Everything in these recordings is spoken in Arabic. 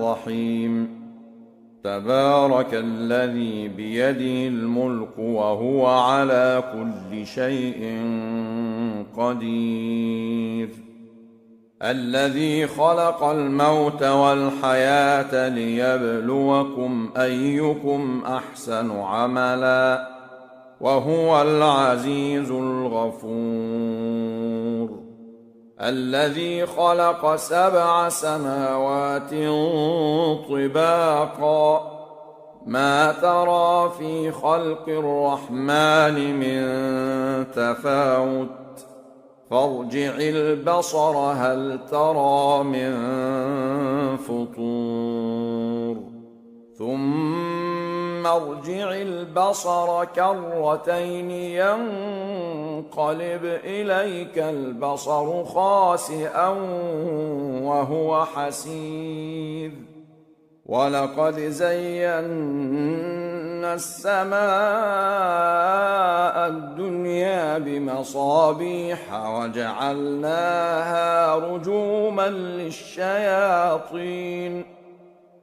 الرحيم تبارك الذي بيده الملك وهو على كل شيء قدير الذي خلق الموت والحياة ليبلوكم أيكم أحسن عملا وهو العزيز الغفور الذي خلق 7 سماوات طباقا ما ترى في خلق الرحمن من تفاوت فارجع البصر هل ترى من فطور ثم ارجع البصر كرتين ينقلب إليك البصر خاسئا وهو حسير ولقد زينا السماء الدنيا بمصابيح وجعلناها رجوما للشياطين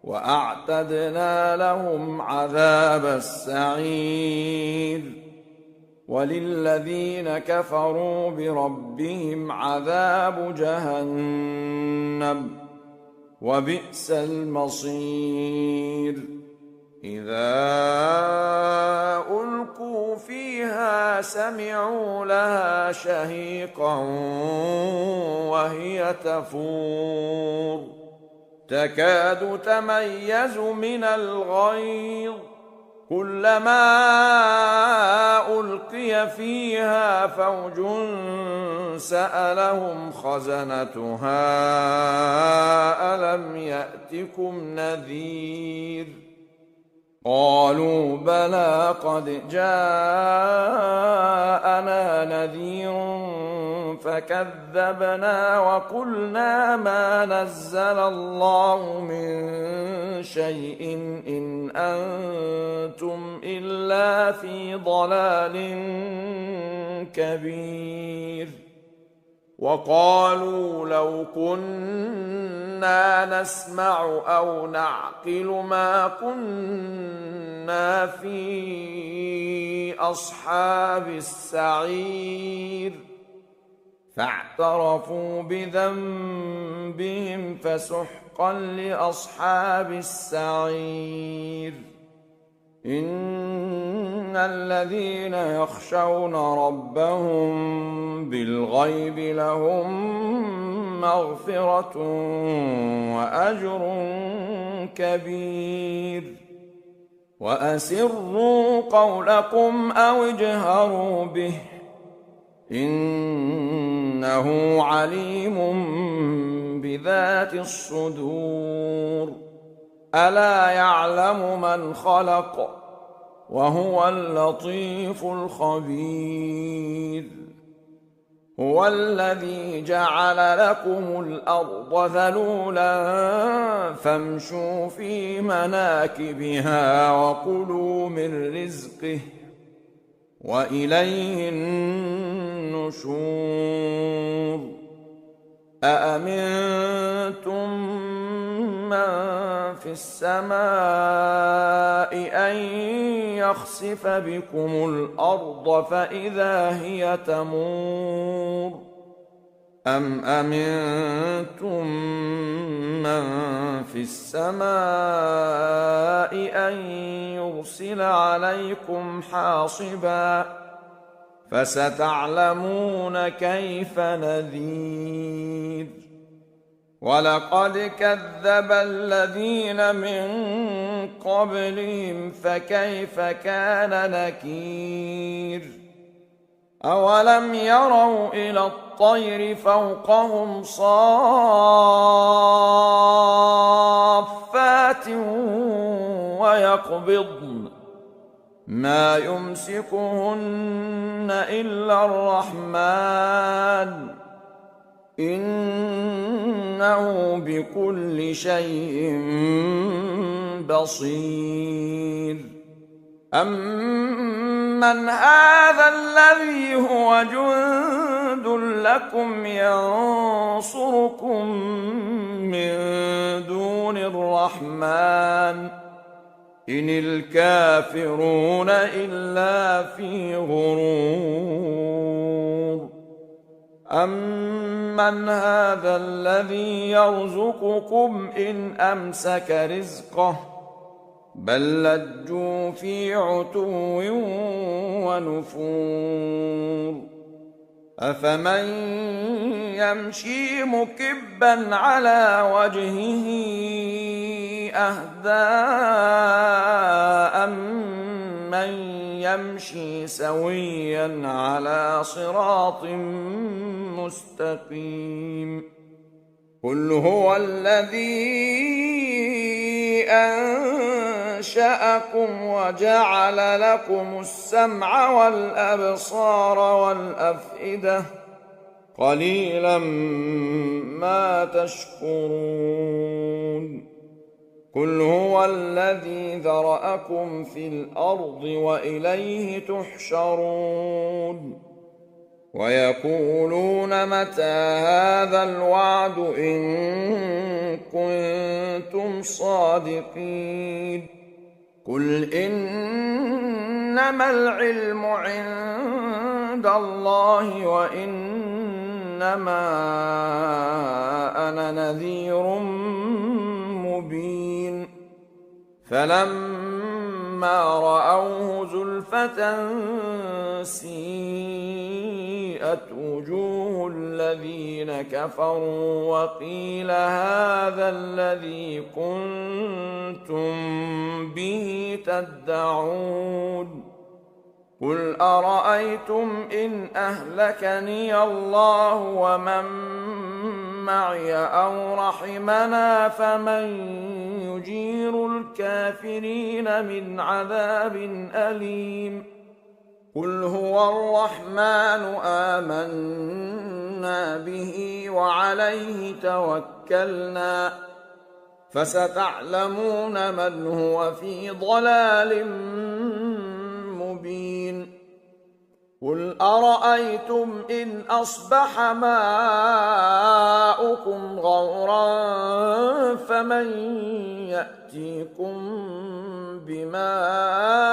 وأعتدنا لهم عذاب السعير وللذين كفروا بربهم عذاب جهنم وبئس المصير إذا ألقوا فيها سمعوا لها شهيقا وهي تفور تكاد تميز من الغيظ كلما ألقي فيها فوج سألهم خزنتها ألم يأتكم نذير قالوا بلى قد جاءنا نذير فكذبنا وقلنا ما نزل الله من شيء إن أنتم إلا في ضلال كبير وقالوا لو كنا نسمع أو نعقل ما كنا في أصحاب السعير فاعترفوا بذنبهم فسحقا لأصحاب السعير إن الذين يخشون ربهم بالغيب لهم مغفرة وأجر كبير وأسروا قولكم أو اجهروا به إنه عليم بذات الصدور ألا يعلم من خلق وهو اللطيف الخبير هو الذي جعل لكم الأرض ذلولا فامشوا في مناكبها وكلوا من رزقه وإليه النشور أأمنتم من في السماء أن يخسف بكم الأرض فإذا هي تمور أم أمنتم من في السماء أن يرسل عليكم حاصبا فستعلمون كيف نذير ولقد كذب الذين من قبلهم فكيف كان نكير أولم يروا إلى الطير فوقهم صافات ويقبضن ما يمسكهن إلا الرحمن إنه بكل شيء بصير أَمَّنْ هَذَا الَّذِي هُوَ جُندٌ لَّكُمْ يَنصُرُكُم مِّن دُونِ الرَّحْمَٰنِ إِنِ الْكَافِرُونَ إِلَّا فِي غُرُورٍ أَمَّنْ هَذَا الَّذِي يَرْزُقُكُمْ إِنْ أَمْسَكَ رِزْقَهُ بَل لَّجُّوا فِي عُتُوٍّ وَنُفُورٍ أَفَمَن يَمْشِي مُكِبًّا عَلَىٰ وَجْهِهِ أَهْدَىٰ أَمَّن يَمْشِي سَوِيًّا عَلَىٰ صِرَاطٍ مُّسْتَقِيمٍ قُلْ هُوَ الَّذِي أَنشَأَكُمْ وَجَعَلَ لَكُمُ السَّمْعَ وَالْأَبْصَارَ وَالْأَفْئِدَةَ قَلِيلًا مَا تَشْكُرُونَ قُلْ هُوَ الَّذِي ذَرَأَكُمْ فِي الْأَرْضِ وَإِلَيْهِ تُحْشَرُونَ وَيَقُولُونَ مَتَىٰ هَٰذَا الْوَعْدُ إِن كُنتُمْ صَادِقِينَ قُلْ إِنَّمَا الْعِلْمُ عِندَ اللَّهِ وَإِنَّمَا أَنَا نَذِيرٌ مُّبِينٌ فَلَمَّا رَأَوْهُ زُلْفَةً سِيئَتْ وُجُوهُ الَّذِينَ كَفَرُوا وَقِيلَ هَٰذَا الَّذِي كُنتُم بِهِ تَدَّعُونَ قُلْ أَرَأَيْتُمْ إِنْ أَهْلَكَنِيَ اللَّهُ وَمَن مَّعِيَ أَوْ رَحِمَنَا فَمَن يُجِيرُ الْكَافِرِينَ مِنْ عَذَابٍ أَلِيمٍ قُلْ هُوَ الرَّحْمَٰنُ آمَنَّا بِهِ وَعَلَيْهِ تَوَكَّلْنَا فَسَتَعْلَمُونَ مَنْ هُوَ فِي ضَلَالٍ مُّبِينٍ قُلْ أَرَأَيْتُمْ إِنْ أَصْبَحَ مَاؤُكُمْ غَوْرًا فَمَن يَأْتِيكُم بِمَاءٍ